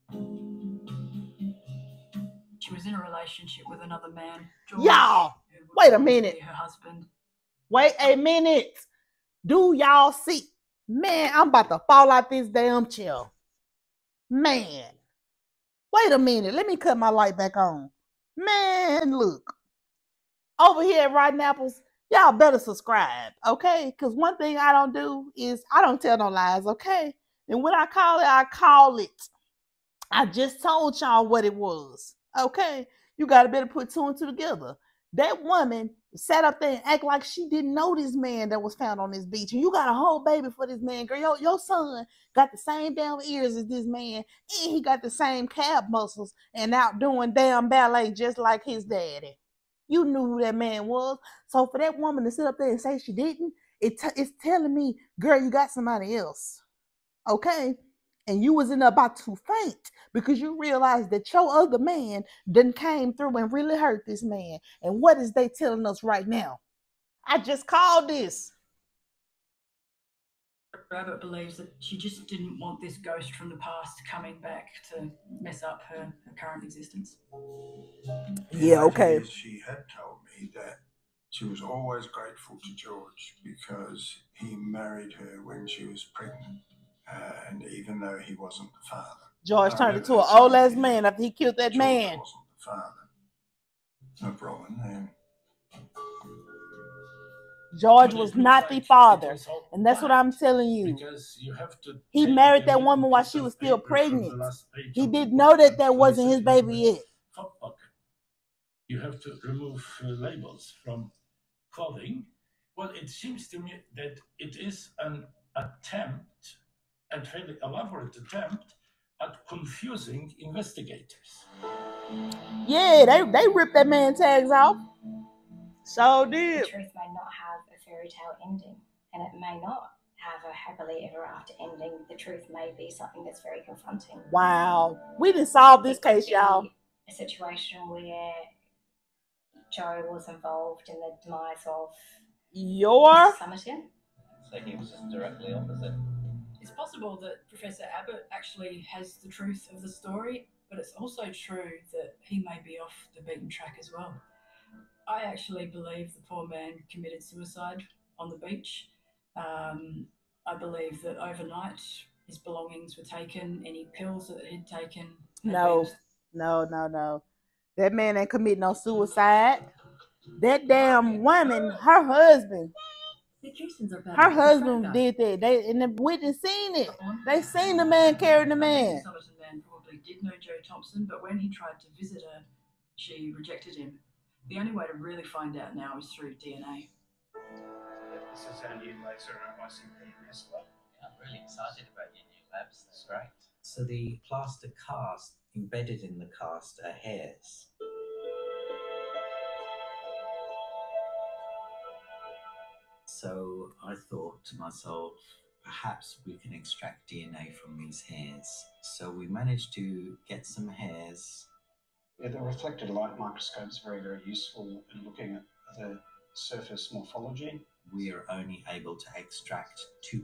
She was in a relationship with another man. George, Y'all, wait a minute. Her husband. Wait a minute. Do y'all see? Man, I'm about to fall out this damn chair. Man. Wait a minute. Let me cut my light back on. Man, look. over here at Rotten Apples, y'all better subscribe, okay? Because one thing I don't do is I don't tell no lies, okay? And when I call it, I call it. I just told y'all what it was, okay? You got to better put two and two together. That woman sat up there and act like she didn't know this man that was found on this beach. And you got a whole baby for this man, girl. Your son got the same damn ears as this man, and he got the same calf muscles and out doing damn ballet just like his daddy. You knew who that man was. So for that woman to sit up there and say she didn't, it's telling me, girl, you got somebody else, okay? And you was about to faint because you realized that your other man done came through and really hurt this man. And what is they telling us right now? I just called this. Rabbit believes that she just didn't want this ghost from the past coming back to mess up her current existence. Yeah, okay. She had told me that she was always grateful to George because he married her when she was pregnant. And even though he wasn't the father. George turned into an old ass man after he killed that man. George wasn't the father of Robin. And George was not the father. And that's what I'm telling you. He married that woman while she was still pregnant. He didn't know that that wasn't his baby yet. You have to remove labels from clothing. Well, it seems to me that it is an attempt, a fairly elaborate attempt, at confusing investigators. Yeah, they ripped that man's tags off. So did. The truth may not have a fairy tale ending, and it may not have a happily ever after ending. The truth may be something that's very confronting. Wow. We didn't solve this case, y'all. A situation where Joe was involved in the demise of your Somerton. So he was just directly opposite. It's possible that Professor Abbott actually has the truth of the story, but it's also true that he may be off the beaten track as well. I actually believe the poor man committed suicide on the beach. I believe that overnight his belongings were taken, any pills that he'd taken. No. That man ain't committing no suicide. That damn woman, her husband did that. And the witness seen it. They seen the man carrying the man. Somerton Man probably did know Joe Thompson, but when he tried to visit her, she rejected him. The only way to really find out now is through DNA. This is our new laser ICP-MS lab. I'm really excited about your new labs. That's great. So the plaster cast, embedded in the cast are hairs. So I thought to myself, perhaps we can extract DNA from these hairs. So we managed to get some hairs. Yeah, the reflected light microscope is very, very useful in looking at the surface morphology. We are only able to extract 2%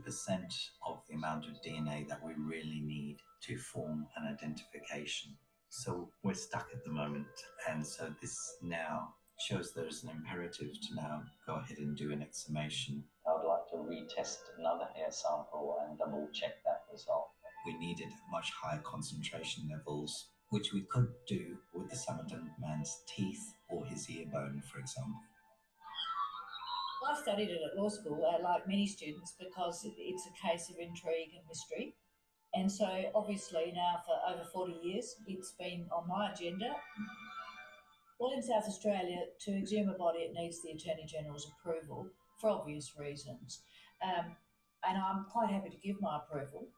of the amount of DNA that we really need to form an identification. So we're stuck at the moment. And so this now shows there's an imperative to now go ahead and do an exhumation. I would like to retest another hair sample and double check that result. We needed much higher concentration levels, which we could do with the Somerton Man's teeth or his ear bone, for example. I studied it at law school, like many students, because it's a case of intrigue and mystery. And so obviously now for over 40 years, it's been on my agenda. Well, in South Australia, to exhume a body, it needs the Attorney General's approval for obvious reasons. And I'm quite happy to give my approval,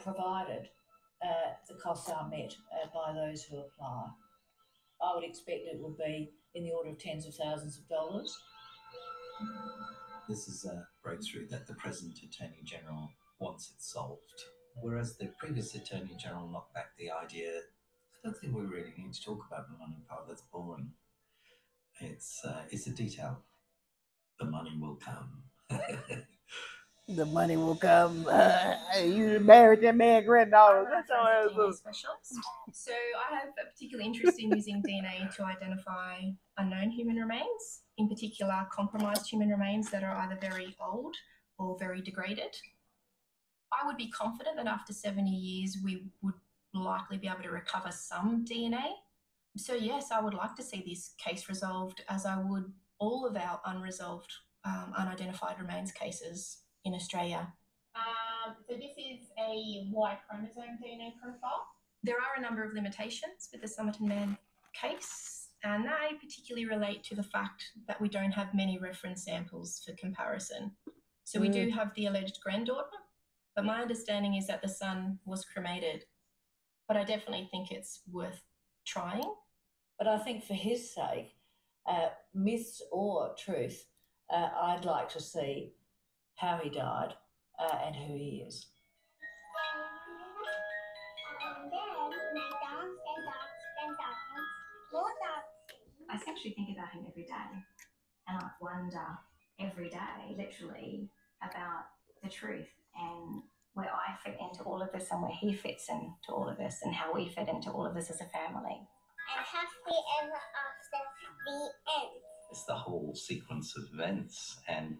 provided the costs are met by those who apply. I would expect it would be in the order of tens of thousands of dollars. This is a breakthrough that the present Attorney General wants it solved. Whereas the previous Attorney General knocked back the idea, I don't think we really need to talk about the money part, that's boring. It's a detail. The money will come. The money will come. You married that man granddaughter. That's all I DNA specialist. So I have a particular interest in using DNA to identify unknown human remains, in particular compromised human remains that are either very old or very degraded. I would be confident that after 70 years we would likely be able to recover some DNA. So yes, I would like to see this case resolved, as I would all of our unresolved, unidentified remains cases in Australia. So this is a Y chromosome DNA profile. There are a number of limitations with the Somerton Man case, and they particularly relate to the fact that we don't have many reference samples for comparison. So we do have the alleged granddaughter, but my understanding is that the son was cremated. But I definitely think it's worth trying. But I think for his sake, myths or truth, I'd like to see how he died and who he is. I actually think about him every day, and I wonder every day, literally, about the truth and where I fit into all of this and where he fits into all of this and how we fit into all of this as a family. And happily ever after the end. It's the whole sequence of events and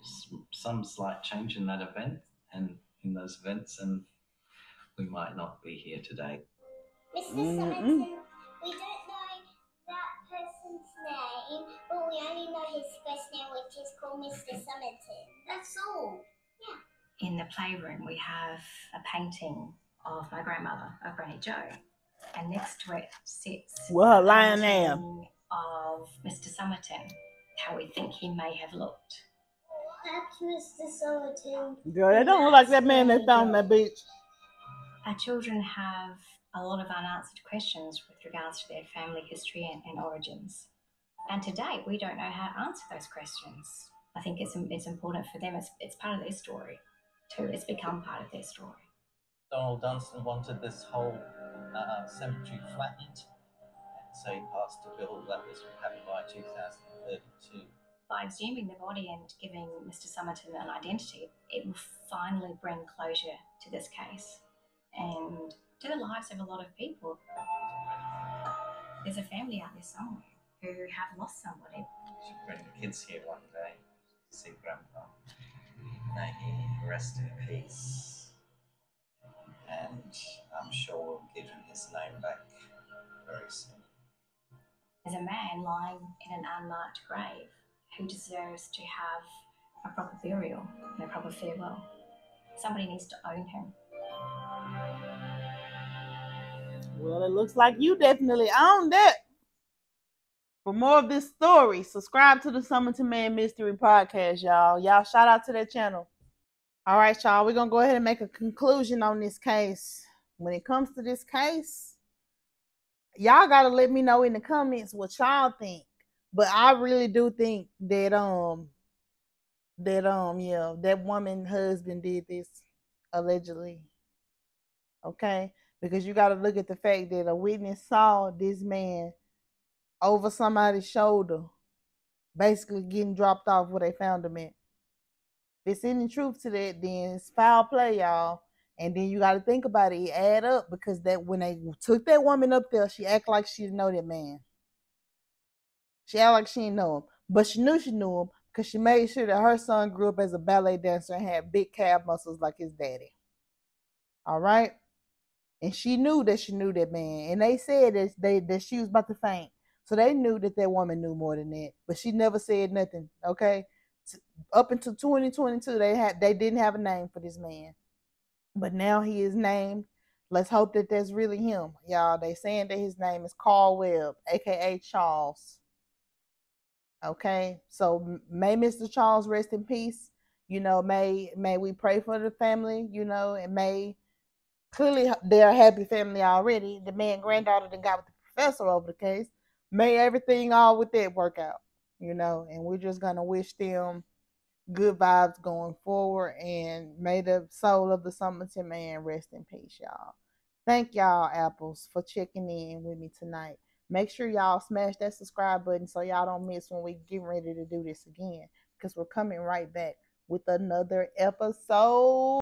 some slight change in that event and in those events, and we might not be here today. Mr. Somerton, we don't know that person's name, but we only know his first name, which is called Mr. Somerton. That's all. Yeah. In the playroom, we have a painting of my grandmother, of Granny Jo, and next to it sits well, a lion painting of Mr. Somerton, how we think he may have looked. That's Mr. Somerton. Girl, they don't look like that man that found that bitch. Our children have a lot of unanswered questions with regards to their family history and origins. And to date, we don't know how to answer those questions. I think it's important for them. It's part of their story too. It's become part of their story. Donald Dunstan wanted this whole cemetery flattened, and so he passed a bill that was happened by 2032. By exhuming the body and giving Mr. Somerton an identity, it will finally bring closure to this case and to the lives of a lot of people. There's a family out there somewhere who have lost somebody. We should bring the kids here one day to see Grandpa. May he rest in peace. And I'm sure we'll give him his name back very soon. There's a man lying in an unmarked grave who deserves to have a proper burial and a proper farewell. Somebody needs to own him. Well, it looks like you definitely own that. For more of this story, subscribe to the Somerton Man Mystery Podcast, y'all. Y'all shout out to that channel. All right, y'all, we're going to go ahead and make a conclusion on this case. When it comes to this case, y'all got to let me know in the comments what y'all think. But I really do think that, that woman husband did this, allegedly. Okay? Because you got to look at the fact that a witness saw this man over somebody's shoulder, basically getting dropped off where they found him at. If there's any truth to that, then it's foul play, y'all. And then you got to think about it. It add up because that when they took that woman up there, she act like she didn't know that man. She act like she didn't know him. But she knew him because she made sure that her son grew up as a ballet dancer and had big calf muscles like his daddy. All right? And she knew that man. And they said that she was about to faint. So they knew that woman knew more than that. But she never said nothing, okay? Up until 2022, they didn't have a name for this man. But now he is named. Let's hope that that's really him, y'all. They saying that his name is Carl Webb, a.k.a. Charles. Okay? So may Mr. Charles rest in peace. You know, may we pray for the family, you know, and may... Clearly, they're a happy family already. The man granddaughter then got with the professor over the case. May everything all with that work out, you know. And we're just going to wish them good vibes going forward. And may the soul of the Somerton Man rest in peace, y'all. Thank y'all, Apples, for checking in with me tonight. Make sure y'all smash that subscribe button so y'all don't miss when we get ready to do this again. Because we're coming right back with another episode.